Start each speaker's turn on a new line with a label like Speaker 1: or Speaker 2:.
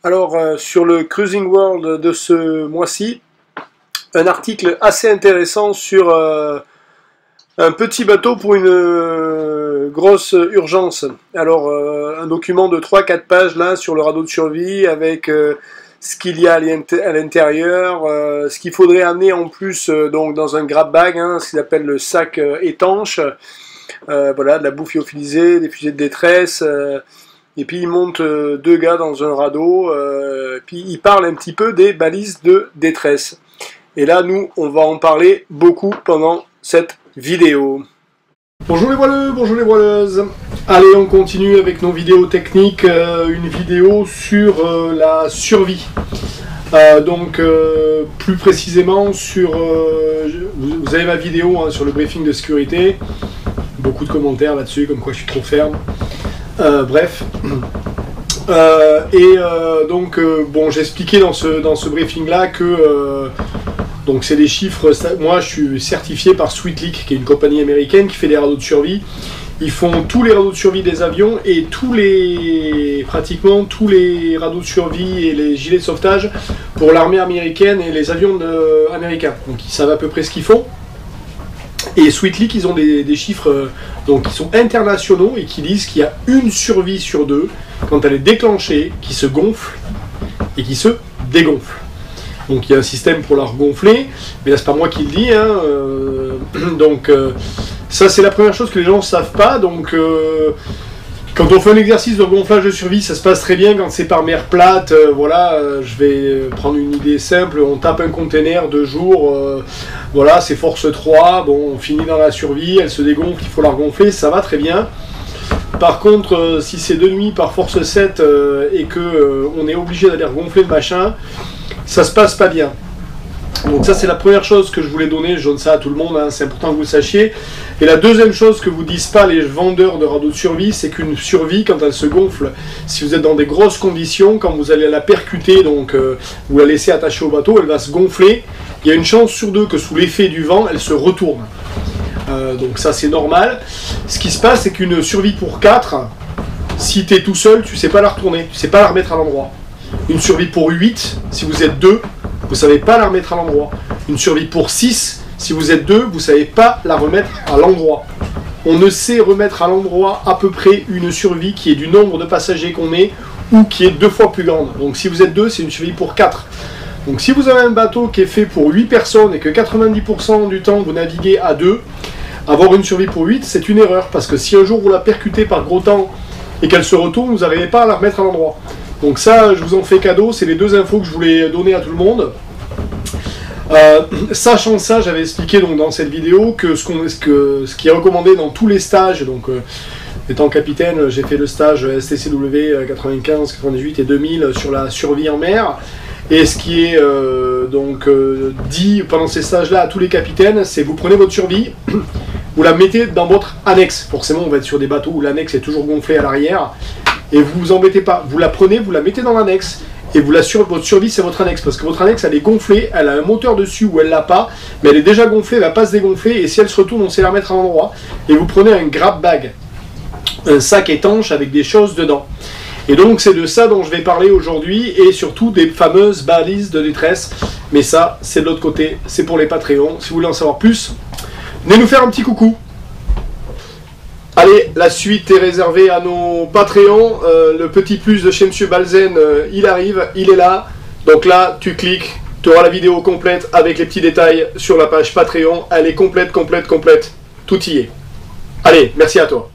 Speaker 1: Alors, sur le Cruising World de ce mois-ci, un article assez intéressant sur un petit bateau pour une grosse urgence. Alors, un document de 3-4 pages là sur le radeau de survie avec ce qu'il y a à l'intérieur, ce qu'il faudrait amener en plus donc dans un grab bag, ce qu'ils appellent le sac étanche. Voilà, de la bouffe lyophilisée, des fusées de détresse. Et puis ils montent deux gars dans un radeau, puis ils parlent un petit peu des balises de détresse. Et là, nous, on va en parler beaucoup pendant cette vidéo. Bonjour les voileux, bonjour les voileuses. Allez, on continue avec nos vidéos techniques, une vidéo sur la survie. Plus précisément sur... vous avez ma vidéo sur le briefing de sécurité. Beaucoup de commentaires là-dessus, comme quoi je suis trop ferme. Bref. J'ai expliqué dans ce briefing-là que... donc c'est des chiffres... Moi, je suis certifié par Sweetleak, qui est une compagnie américaine qui fait des radeaux de survie. Ils font tous les radeaux de survie des avions et pratiquement tous les radeaux de survie et les gilets de sauvetage pour l'armée américaine et les avions américains. Donc ils savent à peu près ce qu'ils font. Et Sweetleak, ils ont des chiffres qui sont internationaux et qui disent qu'il y a une survie sur deux, quand elle est déclenchée, qui se gonfle et qui se dégonfle. Donc il y a un système pour la regonfler, mais là c'est pas moi qui le dis. Ça c'est la première chose que les gens ne savent pas. Donc quand on fait un exercice de gonflage de survie, ça se passe très bien quand c'est par mer plate. Je vais prendre une idée simple, on tape un container 2 jours, c'est force 3, bon, on finit dans la survie, elle se dégonfle, il faut la regonfler, ça va très bien. Par contre, si c'est de nuit par force 7 et que on est obligé d'aller regonfler le machin, ça se passe pas bien. Donc ça c'est la première chose que je voulais donner, je donne ça à tout le monde, c'est important que vous le sachiez. Et la deuxième chose que vous disent pas les vendeurs de radeaux de survie, c'est qu'une survie, quand elle se gonfle, si vous êtes dans des grosses conditions, quand vous allez la percuter, vous la laissez attachée au bateau, elle va se gonfler. Il y a une chance sur 2 que sous l'effet du vent, elle se retourne. Donc ça c'est normal. Ce qui se passe, c'est qu'une survie pour 4, si tu es tout seul, tu sais pas la retourner, tu sais pas la remettre à l'endroit. Une survie pour 8, si vous êtes 2, vous ne savez pas la remettre à l'endroit. Une survie pour 6, si vous êtes 2, vous ne savez pas la remettre à l'endroit. On ne sait remettre à l'endroit à peu près une survie qui est du nombre de passagers qu'on est ou qui est 2 fois plus grande. Donc si vous êtes 2, c'est une survie pour 4. Donc si vous avez un bateau qui est fait pour 8 personnes et que 90% du temps vous naviguez à 2, avoir une survie pour 8, c'est une erreur. Parce que si un jour vous la percutez par gros temps et qu'elle se retourne, vous n'arrivez pas à la remettre à l'endroit. Donc ça, je vous en fais cadeau, c'est les 2 infos que je voulais donner à tout le monde. Sachant ça, j'avais expliqué dans cette vidéo que ce qui est recommandé dans tous les stages, étant capitaine, j'ai fait le stage STCW 95, 98 et 2000 sur la survie en mer. Et ce qui est dit pendant ces stages-là à tous les capitaines, c'est vous prenez votre survie, vous la mettez dans votre annexe. Forcément, on va être sur des bateaux où l'annexe est toujours gonflée à l'arrière. Et vous vous embêtez pas, vous la prenez, vous la mettez dans l'annexe, et votre survie c'est votre annexe, parce que votre annexe elle est gonflée, elle a un moteur dessus ou elle l'a pas, mais elle est déjà gonflée, elle va pas se dégonfler, et si elle se retourne, on sait la remettre à l'endroit, et vous prenez un grab bag, un sac étanche avec des choses dedans. Et donc c'est de ça dont je vais parler aujourd'hui, et surtout des fameuses balises de détresse, mais ça c'est de l'autre côté, c'est pour les Patreons. Si vous voulez en savoir plus, venez nous faire un petit coucou. Allez, la suite est réservée à nos Patreons. Le petit plus de chez Monsieur Balzen, il arrive, il est là. Donc là, tu cliques, tu auras la vidéo complète avec les petits détails sur la page Patreon. Elle est complète. Tout y est. Allez, merci à toi.